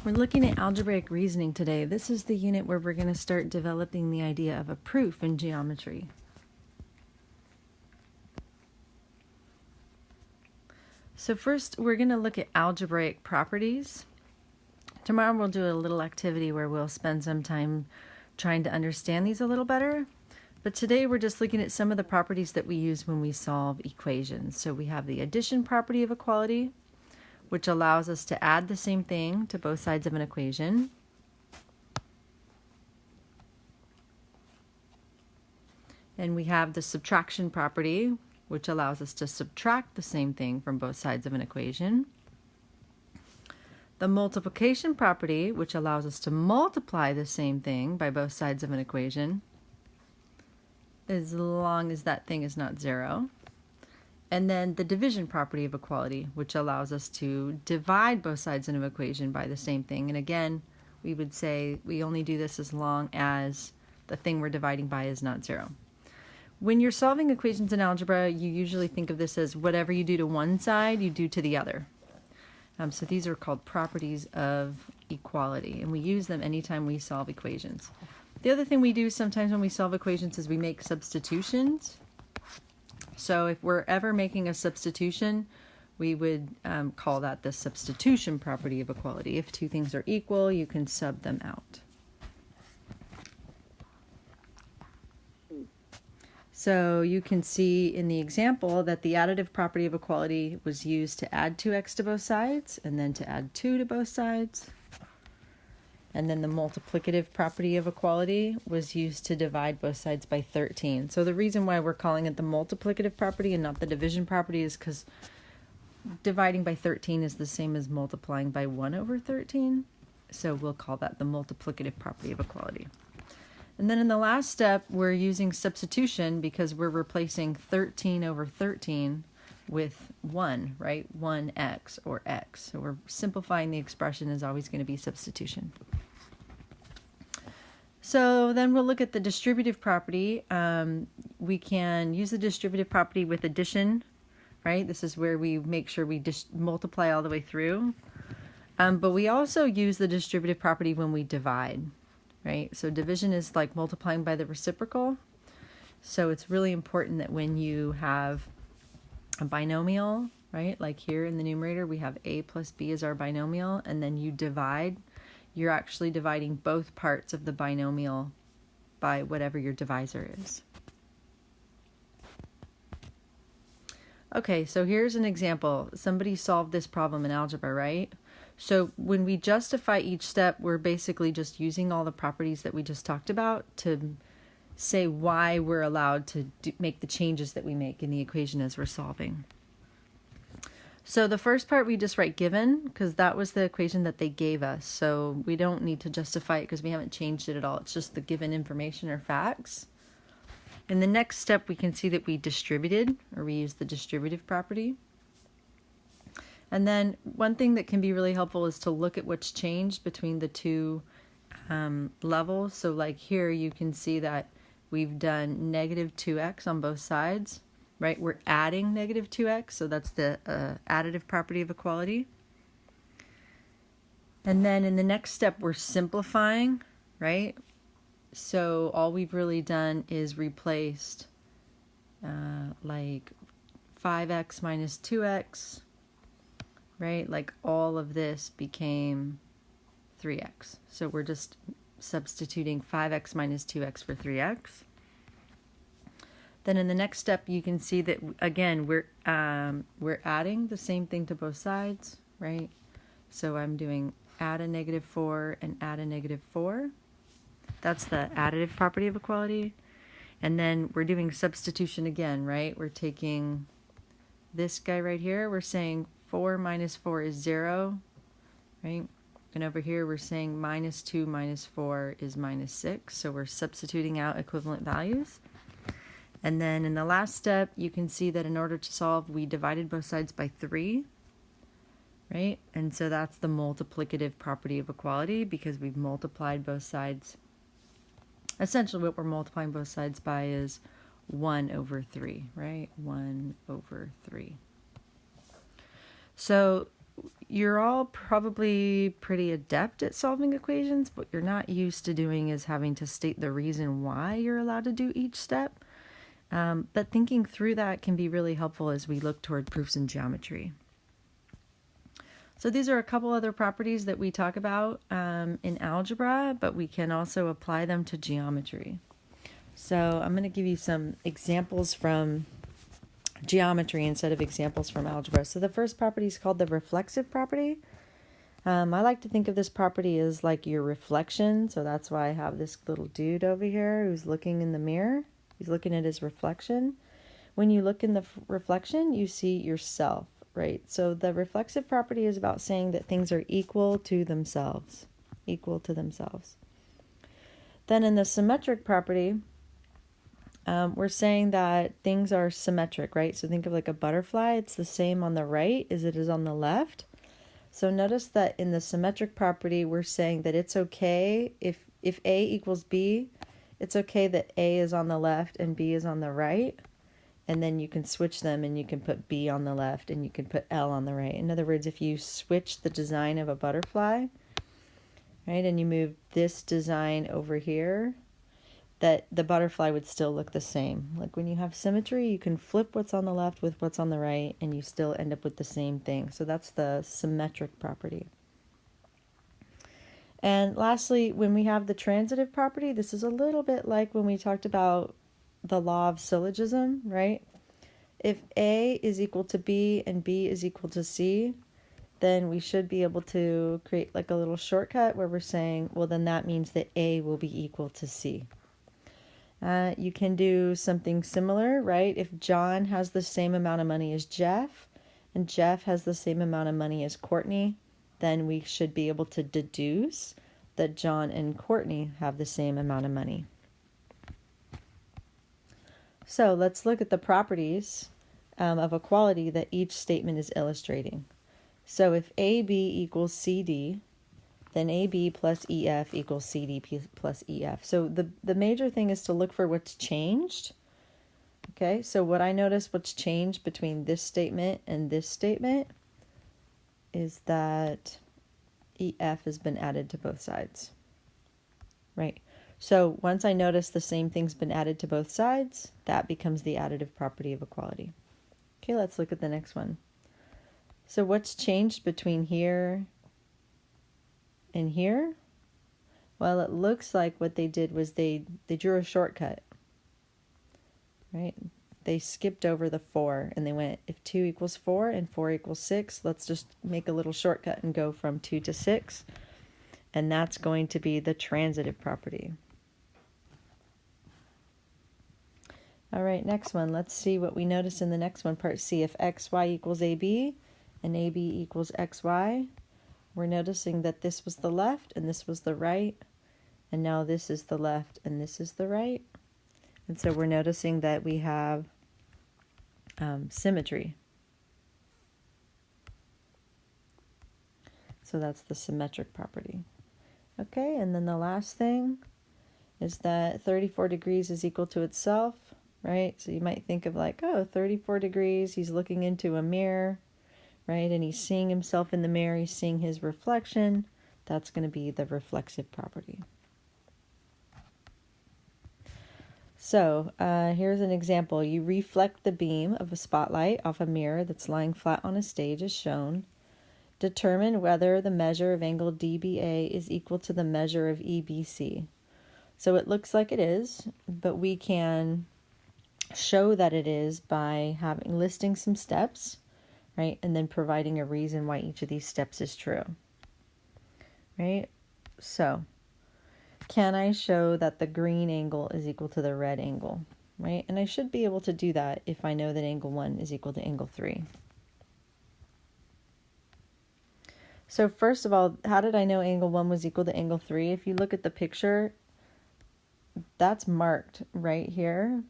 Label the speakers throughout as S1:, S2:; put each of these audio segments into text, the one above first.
S1: We're looking at algebraic reasoning today. This is the unit where we're going to start developing the idea of a proof in geometry. So first, we're going to look at algebraic properties. Tomorrow we'll do a little activity where we'll spend some time trying to understand these a little better. But today we're just looking at some of the properties that we use when we solve equations. So we have the addition property of equality, which allows us to add the same thing to both sides of an equation. And we have the subtraction property, which allows us to subtract the same thing from both sides of an equation. The multiplication property, which allows us to multiply the same thing by both sides of an equation, as long as that thing is not zero. And then the division property of equality, which allows us to divide both sides of an equation by the same thing. And again, we would say we only do this as long as the thing we're dividing by is not zero. When you're solving equations in algebra, you usually think of this as whatever you do to one side, you do to the other. So these are called properties of equality, and we use them anytime we solve equations. The other thing we do sometimes when we solve equations is we make substitutions. So if we're ever making a substitution, we would call that the substitution property of equality. If two things are equal, you can sub them out. So you can see in the example that the additive property of equality was used to add 2x to both sides, and then to add 2 to both sides. And then the multiplicative property of equality was used to divide both sides by 13. So the reason why we're calling it the multiplicative property and not the division property is because dividing by 13 is the same as multiplying by 1 over 13. So we'll call that the multiplicative property of equality. And then in the last step, we're using substitution because we're replacing 13 over 13 with 1, right? 1x or x. So we're simplifying the expression is always going to be substitution. So then we'll look at the distributive property. We can use the distributive property with addition, right? This is where we make sure we multiply all the way through. But we also use the distributive property when we divide, right? So division is like multiplying by the reciprocal. So it's really important that when you have a binomial, right? Like here in the numerator, we have a plus b as our binomial, and then you divide. You're actually dividing both parts of the binomial by whatever your divisor is. Okay, so here's an example. Somebody solved this problem in algebra, right? So when we justify each step, we're basically just using all the properties that we just talked about to say why we're allowed to make the changes that we make in the equation as we're solving. So the first part we just write given because that was the equation that they gave us. So we don't need to justify it because we haven't changed it at all. It's just the given information or facts. In the next step, we can see that we distributed, or we used the distributive property. And then one thing that can be really helpful is to look at what's changed between the two levels. So like here you can see that we've done negative 2x on both sides. Right, we're adding negative 2x, so that's the additive property of equality. And then in the next step, we're simplifying, right? So all we've really done is replaced like 5x minus 2x, right? Like all of this became 3x. So we're just substituting 5x minus 2x for 3x. Then in the next step, you can see that, again, we're adding the same thing to both sides, right? So I'm doing add a negative 4 and add a negative 4. That's the additive property of equality. And then we're doing substitution again, right? We're taking this guy right here. We're saying 4 minus 4 is 0, right? And over here, we're saying minus 2 minus 4 is minus 6. So we're substituting out equivalent values. And then in the last step, you can see that in order to solve, we divided both sides by 3, right? And so that's the multiplicative property of equality because we've multiplied both sides. Essentially what we're multiplying both sides by is 1 over 3, right? 1 over 3. So you're all probably pretty adept at solving equations. What you're not used to doing is having to state the reason why you're allowed to do each step. But thinking through that can be really helpful as we look toward proofs in geometry. So these are a couple other properties that we talk about in algebra, but we can also apply them to geometry. So I'm going to give you some examples from geometry instead of examples from algebra. So the first property is called the reflexive property. I like to think of this property as like your reflection. So that's why I have this little dude over here who's looking in the mirror. He's looking at his reflection. When you look in the reflection, you see yourself, right? So the reflexive property is about saying that things are equal to themselves, equal to themselves. Then in the symmetric property, we're saying that things are symmetric, right? So think of like a butterfly. It's the same on the right as it is on the left. So notice that in the symmetric property, we're saying that it's okay if A equals B, it's okay that A is on the left and B is on the right. And then you can switch them and you can put B on the left and you can put L on the right. In other words, if you switch the design of a butterfly, right, and you move this design over here, that the butterfly would still look the same. Like when you have symmetry, you can flip what's on the left with what's on the right and you still end up with the same thing. So that's the symmetric property. And lastly, when we have the transitive property, this is a little bit like when we talked about the law of syllogism, right? If A is equal to B and B is equal to C, then we should be able to create like a little shortcut where we're saying, well, then that means that A will be equal to C. You can do something similar, right? If John has the same amount of money as Jeff, and Jeff has the same amount of money as Courtney, then we should be able to deduce that John and Courtney have the same amount of money. So let's look at the properties of equality that each statement is illustrating. So if AB equals CD, then AB plus EF equals CD plus EF. So the major thing is to look for what's changed. Okay, so what I notice what's changed between this statement and this statement is that EF has been added to both sides, right? So once I notice the same thing's been added to both sides, that becomes the additive property of equality. Okay, let's look at the next one. So what's changed between here and here? Well, it looks like what they did was they drew a shortcut, right? They skipped over the 4 and they went, if 2 equals 4 and 4 equals 6, let's just make a little shortcut and go from 2 to 6. And that's going to be the transitive property. All right, next one. Let's see what we notice in the next one, part C. If xy equals AB and AB equals xy, we're noticing that this was the left and this was the right. And now this is the left and this is the right. And so we're noticing that we have symmetry. So that's the symmetric property. Okay, and then the last thing is that 34 degrees is equal to itself, right? So you might think of like, oh, 34 degrees, he's looking into a mirror, right? And he's seeing himself in the mirror, he's seeing his reflection. That's going to be the reflexive property. So here's an example. You reflect the beam of a spotlight off a mirror that's lying flat on a stage as shown. Determine whether the measure of angle DBA is equal to the measure of EBC. So it looks like it is, but we can show that it is by listing some steps, right? And then providing a reason why each of these steps is true, right? So can I show that the green angle is equal to the red angle, right? And I should be able to do that if I know that angle 1 is equal to angle 3. So first of all, how did I know angle 1 was equal to angle 3? If you look at the picture, that's marked right here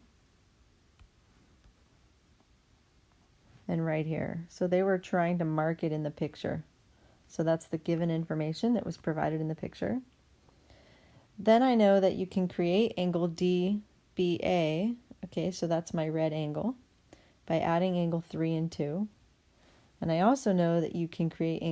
S1: and right here. So they were trying to mark it in the picture. So that's the given information that was provided in the picture. Then I know that you can create angle DBA, okay, so that's my red angle, by adding angle 3 and 2. And I also know that you can create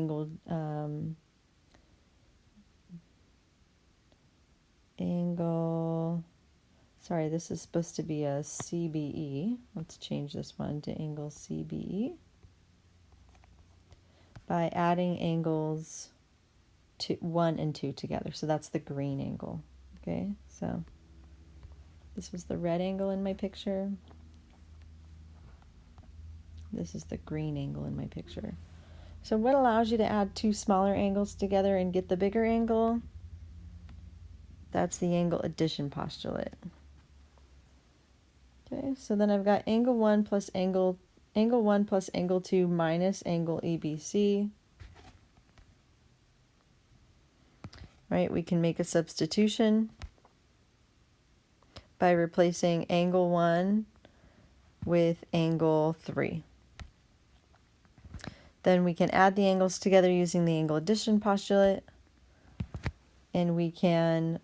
S1: sorry, this is supposed to be a CBE. Let's change this one to angle CBE by adding angles 1 and 2 together. So that's the green angle. Okay, so this was the red angle in my picture. This is the green angle in my picture. So what allows you to add 2 smaller angles together and get the bigger angle? That's the angle addition postulate. Okay, so then I've got angle 1 plus angle 1 plus angle 2 minus angle ABC. Right, we can make a substitution by replacing angle 1 with angle 3. Then we can add the angles together using the angle addition postulate, and we can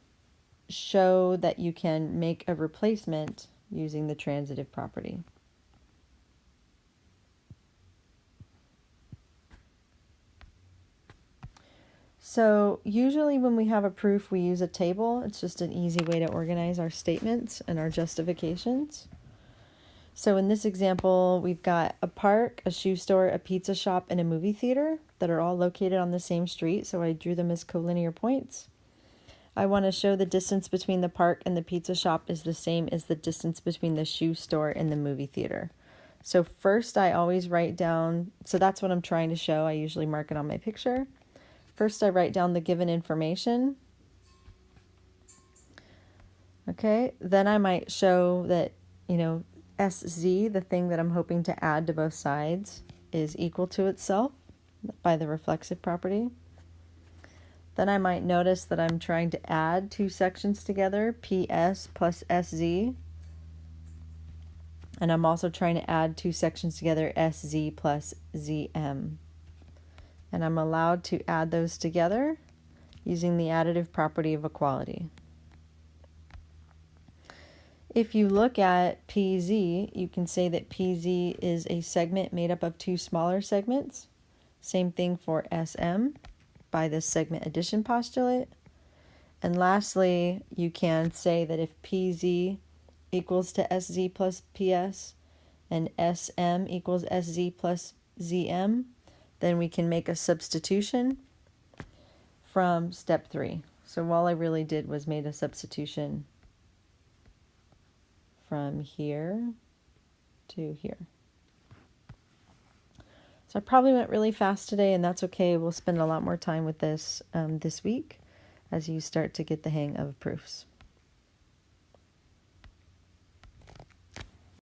S1: show that you can make a replacement using the transitive property. So usually when we have a proof, we use a table. It's just an easy way to organize our statements and our justifications. So in this example, we've got a park, a shoe store, a pizza shop, and a movie theater that are all located on the same street, so I drew them as collinear points. I want to show the distance between the park and the pizza shop is the same as the distance between the shoe store and the movie theater. So first I always write down, so that's what I'm trying to show. I usually mark it on my picture. First I write down the given information. Okay, then I might show that, SZ, the thing that I'm hoping to add to both sides, is equal to itself by the reflexive property. Then I might notice that I'm trying to add 2 sections together, PS plus SZ. And I'm also trying to add 2 sections together, SZ plus ZM. And I'm allowed to add those together using the additive property of equality. If you look at PZ, you can say that PZ is a segment made up of 2 smaller segments. Same thing for SM by the segment addition postulate. And lastly, you can say that if PZ equals to SZ plus PS and SM equals SZ plus ZM, then we can make a substitution from step 3. So all I really did was made a substitution from here to here. So I probably went really fast today, and that's okay. We'll spend a lot more time with this this week as you start to get the hang of proofs.